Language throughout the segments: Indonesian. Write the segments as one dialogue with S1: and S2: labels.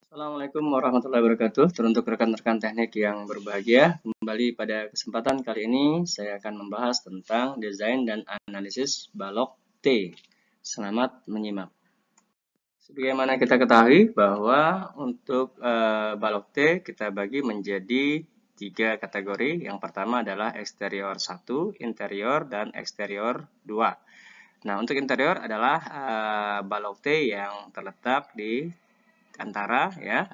S1: Assalamualaikum warahmatullahi wabarakatuh. Teruntuk rekan-rekan teknik yang berbahagia, kembali pada kesempatan kali ini saya akan membahas tentang desain dan analisis balok T. Selamat menyimak. Sebagaimana kita ketahui bahwa untuk balok T kita bagi menjadi 3 kategori. Yang pertama adalah eksterior 1, interior, dan eksterior 2. Nah, untuk interior adalah balok T yang terletak di antara ya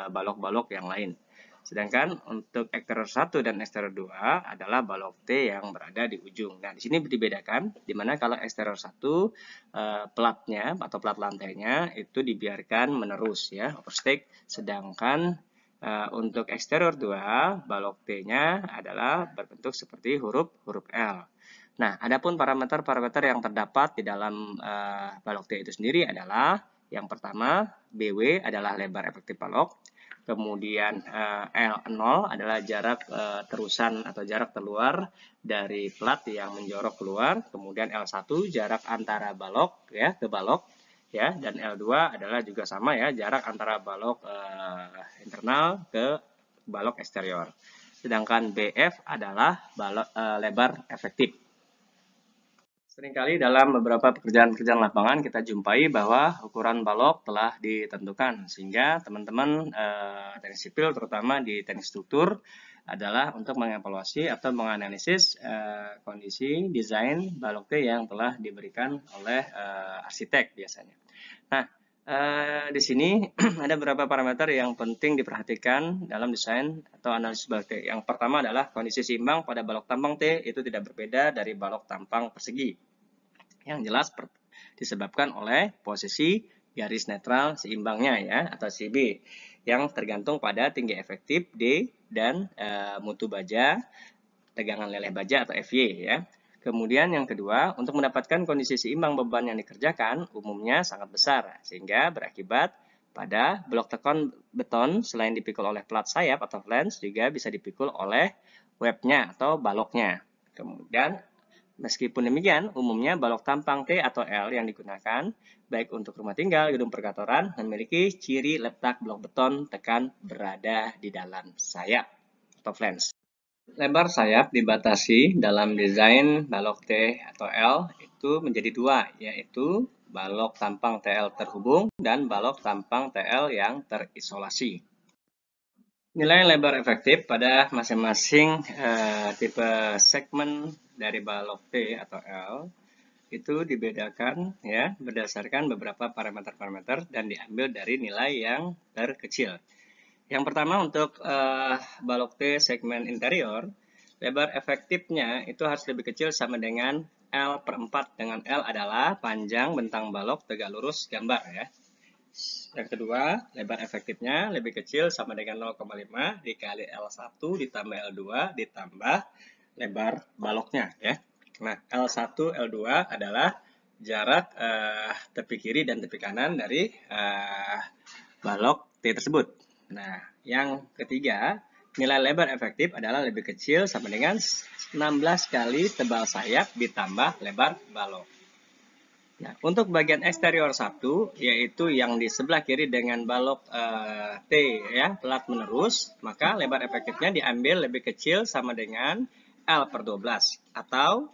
S1: balok-balok yang lain. Sedangkan untuk eksterior 1 dan eksterior 2 adalah balok T yang berada di ujung. Nah, di sini dibedakan, di mana kalau eksterior 1 platnya atau plat lantainya itu dibiarkan menerus ya, overstick, sedangkan untuk eksterior 2 balok T-nya adalah berbentuk seperti huruf L. Nah, adapun parameter-parameter yang terdapat di dalam balok T itu sendiri adalah yang pertama, BW adalah lebar efektif balok. Kemudian L0 adalah jarak terusan atau jarak keluar dari plat yang menjorok keluar. Kemudian L1 jarak antara balok ya ke balok ya, dan L2 adalah juga sama ya, jarak antara balok internal ke balok eksterior. Sedangkan BF adalah balok lebar efektif. Seringkali dalam beberapa pekerjaan-pekerjaan lapangan kita jumpai bahwa ukuran balok telah ditentukan, sehingga teman-teman teknik sipil terutama di teknik struktur adalah untuk mengevaluasi atau menganalisis kondisi desain balok T yang telah diberikan oleh arsitek biasanya. Nah, di sini ada beberapa parameter yang penting diperhatikan dalam desain atau analisis balok T. Yang pertama adalah kondisi seimbang pada balok tampang T itu tidak berbeda dari balok tampang persegi. Yang jelas disebabkan oleh posisi garis netral seimbangnya ya, atau CB, yang tergantung pada tinggi efektif D dan mutu baja, tegangan leleh baja atau FY ya. Kemudian yang kedua, untuk mendapatkan kondisi seimbang beban yang dikerjakan umumnya sangat besar, sehingga berakibat pada blok tekon beton selain dipikul oleh plat sayap atau flange, juga bisa dipikul oleh webnya atau baloknya. Kemudian meskipun demikian, umumnya balok tampang T atau L yang digunakan, baik untuk rumah tinggal, gedung perkantoran, memiliki ciri letak blok beton tekan berada di dalam sayap atau flange. Lebar sayap dibatasi dalam desain balok T atau L itu menjadi dua, yaitu balok tampang TL terhubung dan balok tampang TL yang terisolasi. Nilai lebar efektif pada masing-masing tipe segmen dari balok T atau L itu dibedakan ya berdasarkan beberapa parameter-parameter dan diambil dari nilai yang terkecil. Yang pertama untuk balok T segmen interior, lebar efektifnya itu harus lebih kecil sama dengan L/4, dengan L adalah panjang bentang balok tegak lurus gambar ya. Yang kedua, lebar efektifnya lebih kecil sama dengan 0,5 dikali L1 ditambah L2 ditambah lebar baloknya ya. Nah, L1, L2 adalah jarak tepi kiri dan tepi kanan dari balok T tersebut. Nah, yang ketiga, nilai lebar efektif adalah lebih kecil sama dengan 16 kali tebal sayap ditambah lebar balok. Nah, untuk bagian eksterior 1, yaitu yang di sebelah kiri dengan balok T ya, plat menerus, maka lebar efektifnya diambil lebih kecil sama dengan L/12, atau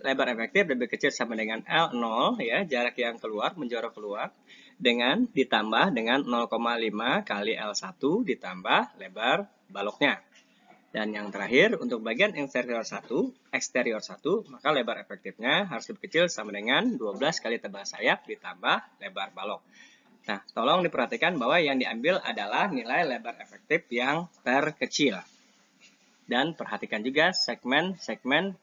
S1: lebar efektif lebih kecil sama dengan L0 ya, jarak yang keluar menjorok keluar, dengan ditambah dengan 0,5 kali L1 ditambah lebar baloknya. Dan yang terakhir, untuk bagian eksterior 1, maka lebar efektifnya harus lebih kecil sama dengan 12 kali tebal sayap ditambah lebar balok. Nah, tolong diperhatikan bahwa yang diambil adalah nilai lebar efektif yang terkecil. Dan perhatikan juga segmen-segmen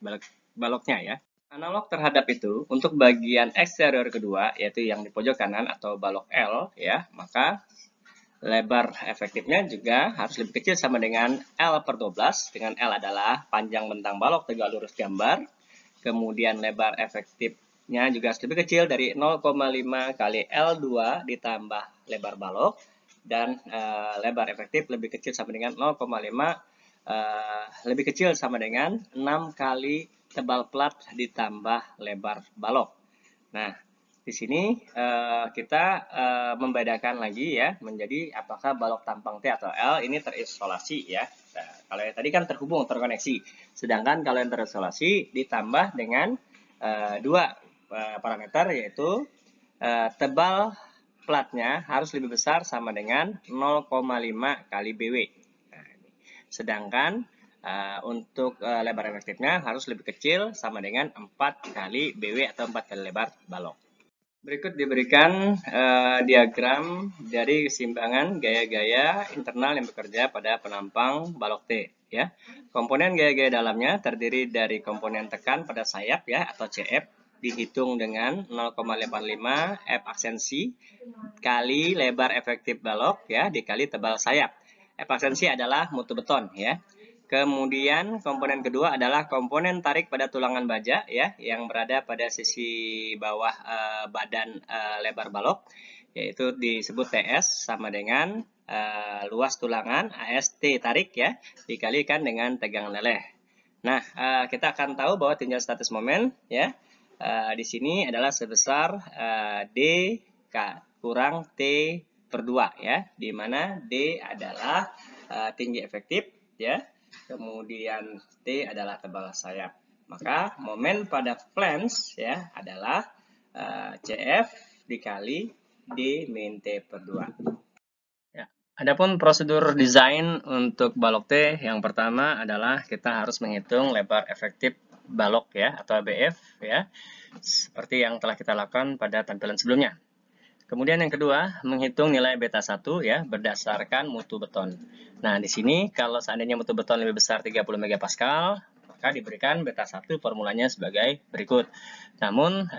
S1: baloknya ya. Analog terhadap itu, untuk bagian eksterior kedua, yaitu yang di pojok kanan atau balok L ya, maka lebar efektifnya juga harus lebih kecil sama dengan L/12, dengan L adalah panjang bentang balok tegak lurus gambar. Kemudian lebar efektifnya juga harus lebih kecil dari 0,5 kali L2 ditambah lebar balok. Dan lebar efektif lebih kecil sama dengan 0,5 lebih kecil sama dengan 6 kali tebal plat ditambah lebar balok. Nah, di sini kita membedakan lagi ya menjadi apakah balok tampang T atau L ini terisolasi ya. Nah, kalau yang tadi kan terhubung, terkoneksi. Sedangkan kalau yang terisolasi ditambah dengan dua parameter, yaitu tebal platnya harus lebih besar sama dengan 0,5 kali BW. Nah, sedangkan untuk lebar efektifnya harus lebih kecil sama dengan 4 kali BW atau 4 kali lebar balok. Berikut diberikan diagram dari keseimbangan gaya-gaya internal yang bekerja pada penampang balok T. Ya. Komponen gaya-gaya dalamnya terdiri dari komponen tekan pada sayap ya atau CF, dihitung dengan 0,85 F aksensi kali lebar efektif balok ya dikali tebal sayap. F aksensi adalah mutu beton ya. Kemudian komponen kedua adalah komponen tarik pada tulangan baja ya yang berada pada sisi bawah badan lebar balok, yaitu disebut TS sama dengan luas tulangan AST tarik ya dikalikan dengan tegangan leleh. Nah, kita akan tahu bahwa tinjauan status momen ya di sini adalah sebesar D kurang T per 2 ya, di mana D adalah tinggi efektif ya. Kemudian T adalah tebal sayap. Maka momen pada flange ya adalah CF dikali D min T per 2. Ya. Adapun prosedur desain untuk balok T, yang pertama adalah kita harus menghitung lebar efektif balok ya atau BF ya, seperti yang telah kita lakukan pada tampilan sebelumnya. Kemudian yang kedua, menghitung nilai beta 1 ya berdasarkan mutu beton. Nah, di sini kalau seandainya mutu beton lebih besar 30 megapascal, maka diberikan beta 1 formulanya sebagai berikut. Namun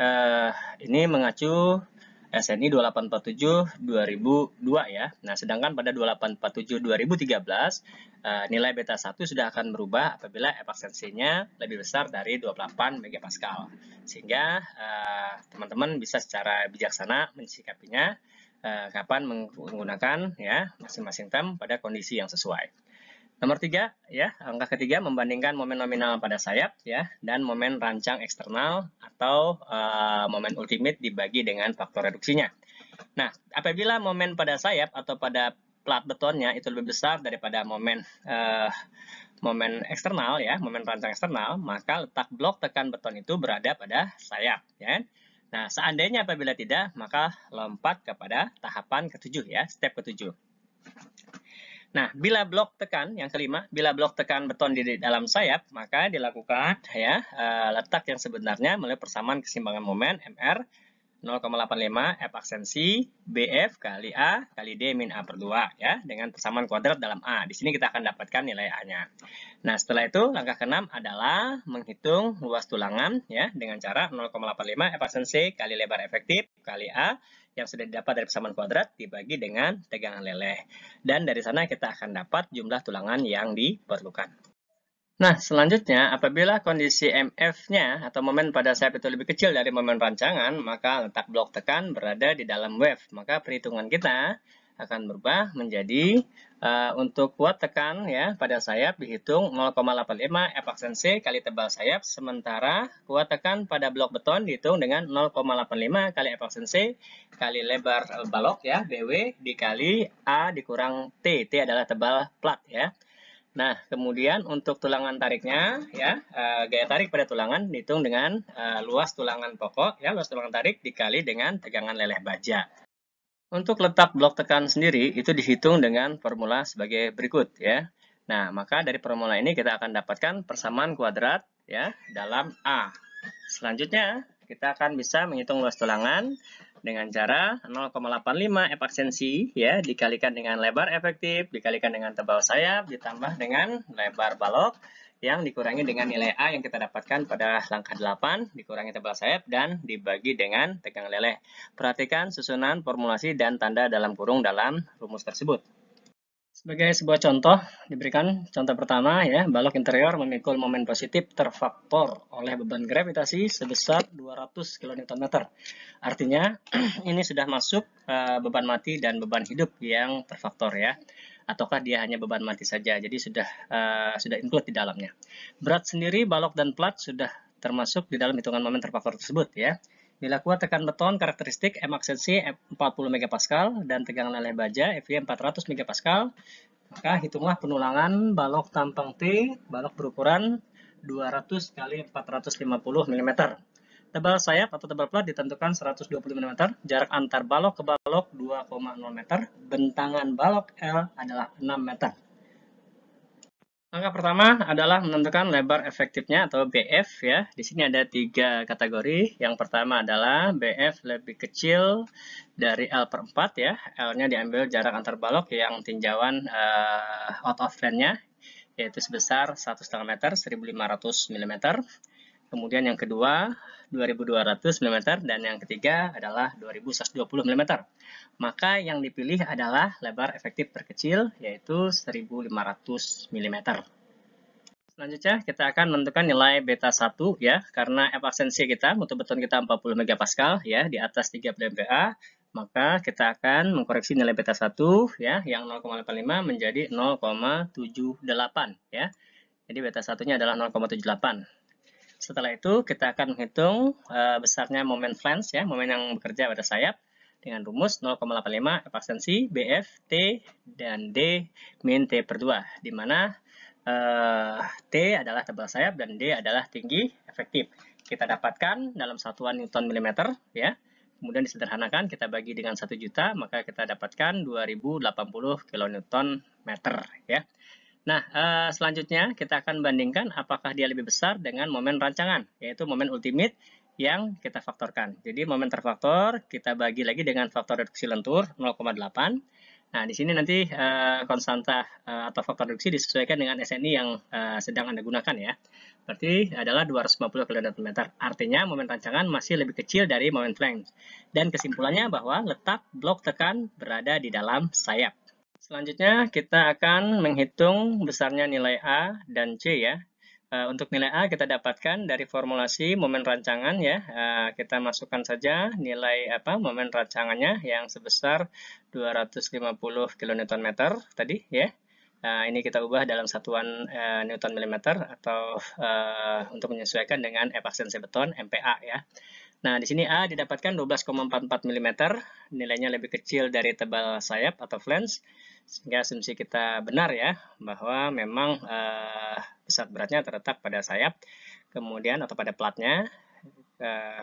S1: ini mengacu SNI 2847/2002 ya. Nah, sedangkan pada 2847/2013 nilai beta 1 sudah akan berubah apabila efisiensinya lebih besar dari 28 megapascal. Sehingga teman-teman bisa secara bijaksana mensikapinya kapan menggunakan ya masing-masing term pada kondisi yang sesuai. Nomor 3 ya, angka ketiga membandingkan momen nominal pada sayap ya dan momen rancang eksternal atau momen ultimate dibagi dengan faktor reduksinya. Nah, apabila momen pada sayap atau pada plat betonnya itu lebih besar daripada momen eksternal ya, momen rancang eksternal, maka letak blok tekan beton itu berada pada sayap ya. Nah, seandainya apabila tidak, maka lompat kepada tahapan ketujuh ya, step ketujuh. Nah, bila blok tekan, yang kelima, bila blok tekan beton di dalam sayap, maka dilakukan ya letak yang sebenarnya melalui persamaan keseimbangan momen MR 0,85 F aksensi BF kali A kali D min A per 2 ya dengan persamaan kuadrat dalam A. Di sini kita akan dapatkan nilai A-nya. Nah, setelah itu langkah ke-6 adalah menghitung luas tulangan ya dengan cara 0,85 F aksensi kali lebar efektif kali A yang sudah didapat dari persamaan kuadrat dibagi dengan tegangan leleh. Dan dari sana kita akan dapat jumlah tulangan yang diperlukan. Nah, selanjutnya apabila kondisi MF-nya atau momen pada sayap itu lebih kecil dari momen rancangan, maka letak blok tekan berada di dalam wave. Maka perhitungan kita akan berubah menjadi untuk kuat tekan ya pada sayap dihitung 0,85 F aksensi kali tebal sayap, sementara kuat tekan pada blok beton dihitung dengan 0,85 kali F aksensi kali lebar balok ya BW dikali A dikurang T. T adalah tebal plat ya. Nah, kemudian untuk tulangan tariknya, ya gaya tarik pada tulangan dihitung dengan luas tulangan pokok, ya luas tulangan tarik dikali dengan tegangan leleh baja. Untuk letak blok tekan sendiri itu dihitung dengan formula sebagai berikut, ya. Nah, maka dari formula ini kita akan dapatkan persamaan kuadrat, ya dalam A. Selanjutnya kita akan bisa menghitung luas tulangan dengan cara 0,85 F aksensi ya dikalikan dengan lebar efektif dikalikan dengan tebal sayap ditambah dengan lebar balok yang dikurangi dengan nilai A yang kita dapatkan pada langkah 8 dikurangi tebal sayap dan dibagi dengan tegangan leleh. Perhatikan susunan formulasi dan tanda dalam kurung dalam rumus tersebut. Sebagai sebuah contoh, diberikan contoh pertama ya, balok interior memikul momen positif terfaktor oleh beban gravitasi sebesar 200 kN. Artinya, ini sudah masuk beban mati dan beban hidup yang terfaktor ya. Ataukah dia hanya beban mati saja, jadi sudah include di dalamnya. Berat sendiri balok dan plat sudah termasuk di dalam hitungan momen terfaktor tersebut ya. Bila kuat tekan beton karakteristik M aksensi 40 MPa dan tegangan leleh baja FY 400 MPa, maka hitunglah penulangan balok tampang T, balok berukuran 200 kali 450 mm. Tebal sayap atau tebal plat ditentukan 120 mm, jarak antar balok ke balok 2,0 meter, bentangan balok L adalah 6 meter. Langkah pertama adalah menentukan lebar efektifnya atau BF ya. Di sini ada 3 kategori. Yang pertama adalah BF lebih kecil dari L/4 ya. L-nya diambil jarak antar balok yang tinjauan out of plane-nya, yaitu sebesar 1,5 meter, 1.500 mm. Kemudian yang kedua 2.200 mm dan yang ketiga adalah 2.120 mm. Maka yang dipilih adalah lebar efektif terkecil yaitu 1.500 mm. Selanjutnya kita akan menentukan nilai beta 1 ya, karena F aksensi kita, mutu beton kita 40 MPa ya, di atas 30 MPa, maka kita akan mengkoreksi nilai beta 1 ya, yang 0,85 menjadi 0,78 ya. Jadi beta 1-nya adalah 0,78. Setelah itu kita akan menghitung besarnya momen flange ya, momen yang bekerja pada sayap dengan rumus 0,85 F aksensi, BF, T, dan D min T per 2, di mana T adalah tebal sayap dan D adalah tinggi efektif. Kita dapatkan dalam satuan Newton milimeter ya. Kemudian disederhanakan kita bagi dengan 1 juta, maka kita dapatkan 2080 kN meter ya. Nah, selanjutnya kita akan bandingkan apakah dia lebih besar dengan momen rancangan, yaitu momen ultimate yang kita faktorkan. Jadi momen terfaktor kita bagi lagi dengan faktor reduksi lentur 0,8. Nah, di sini nanti konstanta atau faktor reduksi disesuaikan dengan SNI yang sedang Anda gunakan ya. Berarti adalah 250 kN. Artinya momen rancangan masih lebih kecil dari momen flange. Dan kesimpulannya bahwa letak blok tekan berada di dalam sayap. Selanjutnya kita akan menghitung besarnya nilai A dan C ya. Untuk nilai A kita dapatkan dari formulasi momen rancangan ya. Kita masukkan saja nilai momen rancangannya yang sebesar 250 kN tadi ya. Ini kita ubah dalam satuan Newton milimeter atau untuk menyesuaikan dengan F aksensi beton MPa ya. Nah, di sini A didapatkan 12,44 mm, nilainya lebih kecil dari tebal sayap atau flange, sehingga asumsi kita benar ya, bahwa memang pusat beratnya terletak pada sayap, kemudian atau pada platnya.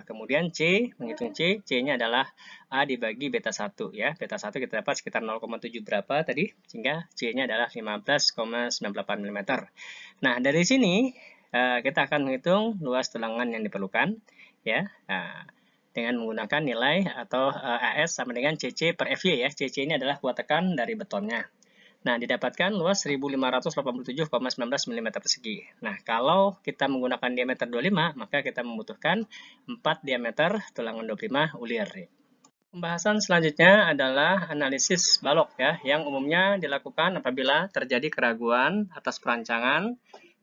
S1: Kemudian C, menghitung C, C-nya adalah A dibagi beta 1 ya. Beta 1 kita dapat sekitar 0,7 berapa tadi, sehingga C-nya adalah 15,98 mm. Nah, dari sini kita akan menghitung luas tulangan yang diperlukan ya. Dengan menggunakan nilai atau AS sama dengan CC per FY ya. CC ini adalah kuat tekan dari betonnya. Nah, didapatkan luas 1587,19 mm persegi. Nah, kalau kita menggunakan diameter 25, maka kita membutuhkan 4 diameter tulangan 25 ulir. Pembahasan selanjutnya adalah analisis balok ya, yang umumnya dilakukan apabila terjadi keraguan atas perancangan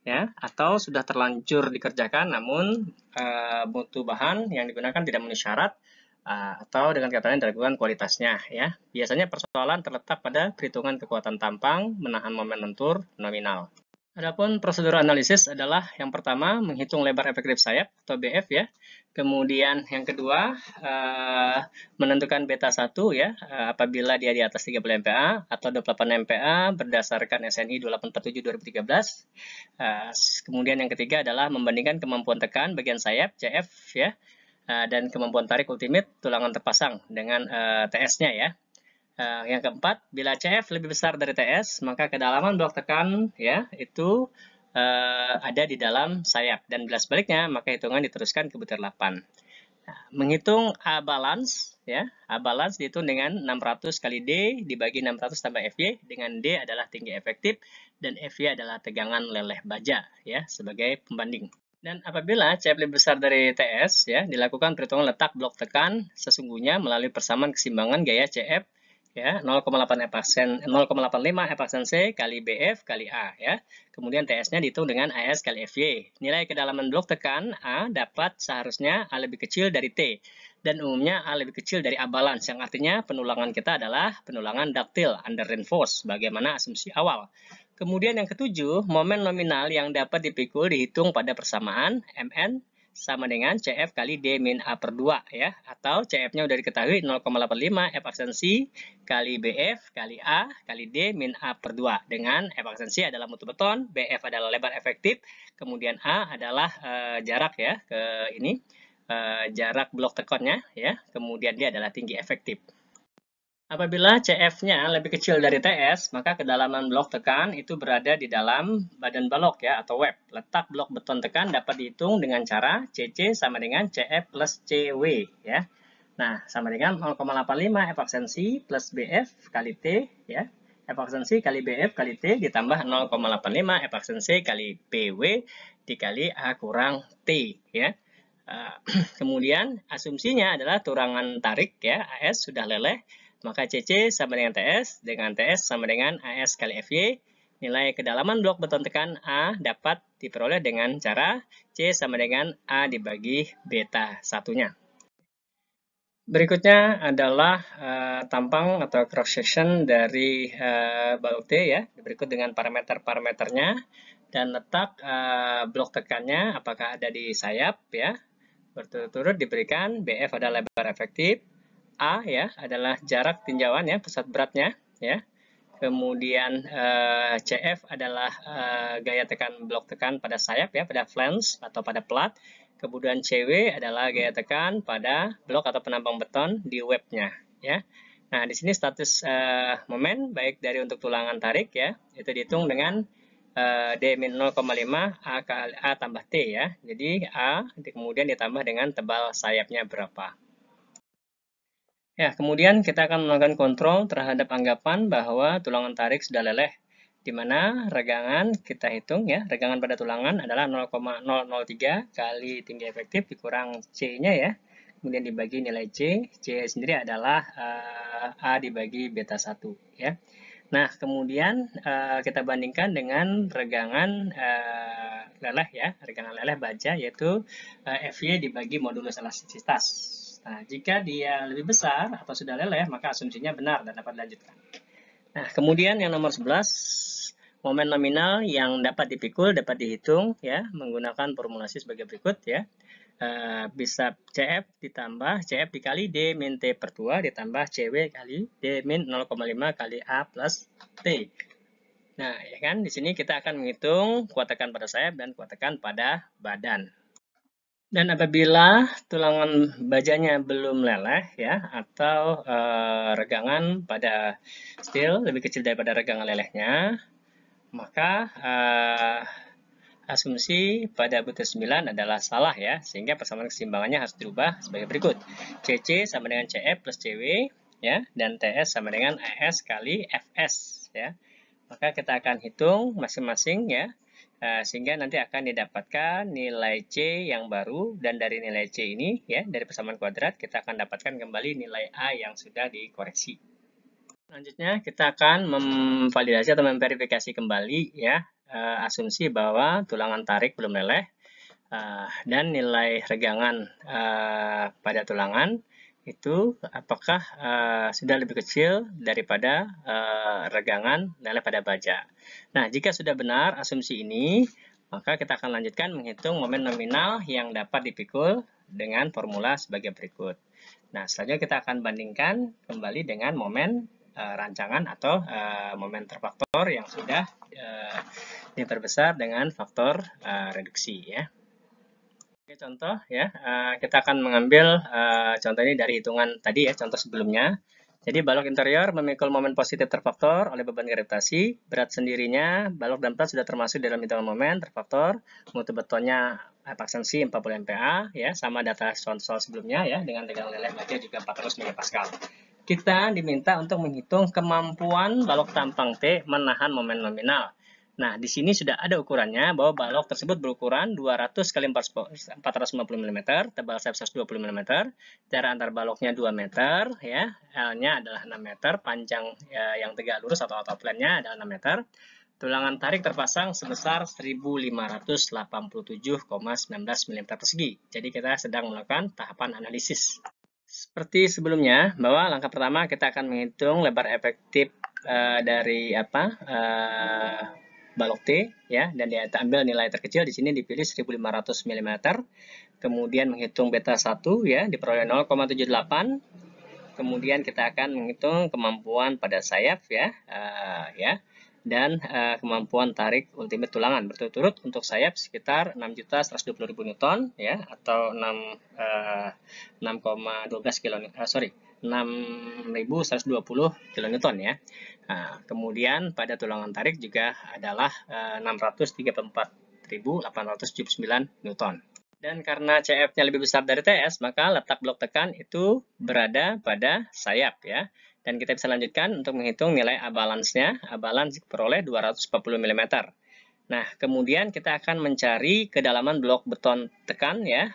S1: ya, atau sudah terlanjur dikerjakan namun mutu bahan yang digunakan tidak memenuhi syarat atau dengan kata lain diragukan kualitasnya ya. Biasanya persoalan terletak pada perhitungan kekuatan tampang menahan momen lentur nominal. Adapun prosedur analisis adalah yang pertama menghitung lebar efektif sayap atau BF ya. Kemudian yang kedua menentukan beta 1 ya apabila dia di atas 30 MPa atau 28 MPa berdasarkan SNI 2847 2013. Kemudian yang ketiga adalah membandingkan kemampuan tekan bagian sayap CF ya dan kemampuan tarik ultimate tulangan terpasang dengan TS-nya ya. Yang keempat, bila CF lebih besar dari TS, maka kedalaman blok tekan ya itu ada di dalam sayap, dan bila sebaliknya maka hitungan diteruskan ke butir 8. Nah, menghitung A balance ya, A balance dihitung dengan 600 kali D dibagi 600 tambah FY, dengan D adalah tinggi efektif dan FY adalah tegangan leleh baja ya sebagai pembanding. Dan apabila CF lebih besar dari TS ya, dilakukan perhitungan letak blok tekan sesungguhnya melalui persamaan keseimbangan gaya CF ya 0,85 F aksensi kali BF kali A ya. Kemudian TS-nya dihitung dengan AS kali FY. Nilai kedalaman blok tekan A dapat seharusnya A lebih kecil dari T dan umumnya A lebih kecil dari A balance, yang artinya penulangan kita adalah penulangan ductile under reinforced bagaimana asumsi awal. Kemudian yang ketujuh, momen nominal yang dapat dipikul dihitung pada persamaan MN sama dengan CF kali D min A per 2 ya. Atau CF-nya udah diketahui 0,85 F aksen C kali BF kali A kali D min A per 2. Dengan F aksen C adalah mutu beton, BF adalah lebar efektif, kemudian A adalah jarak ya ke ini, jarak blok tekonnya ya, kemudian D adalah tinggi efektif. Apabila CF-nya lebih kecil dari TS, maka kedalaman blok tekan itu berada di dalam badan balok ya atau web. Letak blok beton tekan dapat dihitung dengan cara CC sama dengan CF plus CW ya. Nah, sama dengan 0,85 F aksen C plus BF kali T ya. F aksen C kali BF kali T ditambah 0,85 F aksen C kali PW dikali A kurang T ya. Kemudian asumsinya adalah turangan tarik ya, AS sudah leleh, maka CC sama dengan TS sama dengan AS kali FY. Nilai kedalaman blok beton tekan A dapat diperoleh dengan cara C sama dengan A dibagi beta satunya. Berikutnya adalah tampang atau cross section dari balok T ya, berikut dengan parameter-parameternya dan letak blok tekannya apakah ada di sayap ya. Berturut-turut diberikan BF adalah lebar efektif, A ya adalah jarak tinjauan ya, pusat beratnya ya. Kemudian CF adalah gaya tekan blok tekan pada sayap ya, pada flange atau pada plat. Kemudian CW adalah gaya tekan pada blok atau penambang beton di webnya ya. Nah, di sini status momen baik dari untuk tulangan tarik ya, itu dihitung dengan D-0,5 A kali A tambah T ya. Jadi A kemudian ditambah dengan tebal sayapnya berapa. Ya, kemudian kita akan melakukan kontrol terhadap anggapan bahwa tulangan tarik sudah leleh, di mana regangan kita hitung ya, regangan pada tulangan adalah 0,003 kali tinggi efektif dikurang C-nya ya, kemudian dibagi nilai C, C sendiri adalah A dibagi beta 1 ya. Nah, kemudian kita bandingkan dengan regangan leleh ya, regangan leleh baja yaitu FY dibagi modulus elastisitas. Nah, jika dia lebih besar atau sudah leleh, maka asumsinya benar dan dapat dilanjutkan. Nah, kemudian yang nomor 11, momen nominal yang dapat dipikul dapat dihitung ya menggunakan formulasi sebagai berikut ya. Bisa CF ditambah CF dikali D min T per 2 ditambah CW kali D min 0,5 kali A plus T. Nah, ya kan di sini kita akan menghitung kuat tekan pada sayap dan kuat tekan pada badan. Dan apabila tulangan bajanya belum leleh ya atau regangan pada steel lebih kecil daripada regangan lelehnya, maka asumsi pada butir 9 adalah salah ya, sehingga persamaan keseimbangannya harus dirubah sebagai berikut. CC sama dengan CF plus CW ya, dan TS sama dengan AS kali FS ya. Maka kita akan hitung masing-masing ya, sehingga nanti akan didapatkan nilai C yang baru, dan dari nilai C ini ya, dari persamaan kuadrat kita akan dapatkan kembali nilai A yang sudah dikoreksi. Selanjutnya kita akan memvalidasi atau memverifikasi kembali ya asumsi bahwa tulangan tarik belum leleh dan nilai regangan pada tulangan itu apakah sudah lebih kecil daripada regangan leleh pada baja. Nah, jika sudah benar asumsi ini, maka kita akan lanjutkan menghitung momen nominal yang dapat dipikul dengan formula sebagai berikut. Nah, selanjutnya kita akan bandingkan kembali dengan momen rancangan atau momen terfaktor yang sudah diperbesar dengan faktor reduksi ya. Oke, contoh ya, kita akan mengambil contoh ini dari hitungan tadi ya, contoh sebelumnya. Jadi balok interior memikul momen positif terfaktor oleh beban gravitasi, berat sendirinya, balok dan plat sudah termasuk dalam hitungan momen terfaktor, mutu betonnya aksensi 40 MPa ya, sama data soal sebelumnya ya, dengan tegangan leleh baja juga 400 MPa. Kita diminta untuk menghitung kemampuan balok tampang T menahan momen nominal. Nah, di sini sudah ada ukurannya bahwa balok tersebut berukuran 200 x 450 mm, tebal sayap 120 mm, jarak antar baloknya 2 meter, ya, L-nya adalah 6 meter, panjang yang tegak lurus atau plane-nya adalah 6 meter. Tulangan tarik terpasang sebesar 1587,19 mm persegi. Jadi kita sedang melakukan tahapan analisis. Seperti sebelumnya, bahwa langkah pertama kita akan menghitung lebar efektif dari balok T ya, dan diambil nilai terkecil di sini dipilih 1500 mm. kemudian menghitung beta 1 ya, diperoleh 0,78. Kemudian kita akan menghitung kemampuan pada sayap ya, dan kemampuan tarik ultimate tulangan berturut-turut untuk sayap sekitar 6.120.000 Newton ya, atau 6.120 kN ya. Nah, kemudian pada tulangan tarik juga adalah 634.879 Newton. Dan karena CF-nya lebih besar dari TS, maka letak blok tekan itu berada pada sayap ya. Dan kita bisa lanjutkan untuk menghitung nilai A balance-nya. A balance diperoleh 240 mm. Nah, kemudian kita akan mencari kedalaman blok beton tekan ya,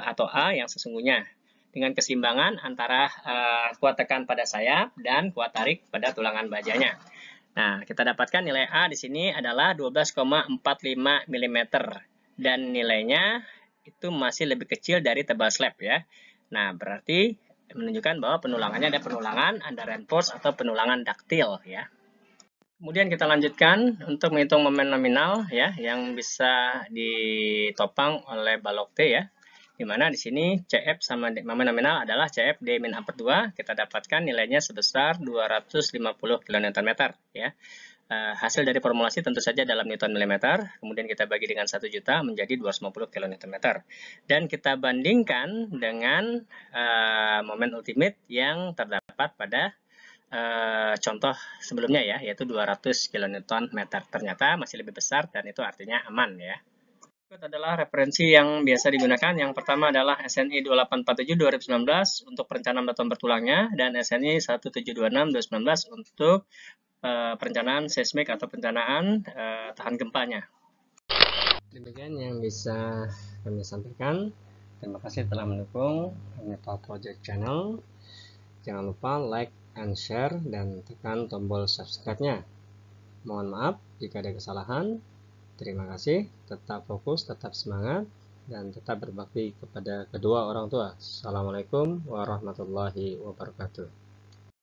S1: atau A yang sesungguhnya, dengan keseimbangan antara kuat tekan pada sayap dan kuat tarik pada tulangan bajanya. Nah, kita dapatkan nilai A di sini adalah 12,45 mm. Dan nilainya itu masih lebih kecil dari tebal slab ya. Nah, berarti menunjukkan bahwa penulangannya ada penulangan under reinforce atau penulangan daktil ya. Kemudian kita lanjutkan untuk menghitung momen nominal ya, yang bisa ditopang oleh balok T ya. Dimana di sini CF sama momen nominal adalah CF D-A/2, kita dapatkan nilainya sebesar 250 kN ya. Hasil dari formulasi tentu saja dalam Newton mm, kemudian kita bagi dengan 1 juta menjadi 250 kN. Dan kita bandingkan dengan momen ultimate yang terdapat pada contoh sebelumnya ya, yaitu 200 kN. Ternyata masih lebih besar dan itu artinya aman ya. Berikut adalah referensi yang biasa digunakan. Yang pertama adalah SNI 2847 2019 untuk perencanaan beton bertulangnya, dan SNI 1726 2019 untuk perencanaan seismik atau perencanaan tahan gempanya. Demikian yang bisa kami sampaikan. Terima kasih telah mendukung Metal Project Channel. Jangan lupa like and share dan tekan tombol subscribe-nya. Mohon maaf jika ada kesalahan. Terima kasih, tetap fokus, tetap semangat, dan tetap berbakti kepada kedua orang tua. Assalamualaikum warahmatullahi wabarakatuh.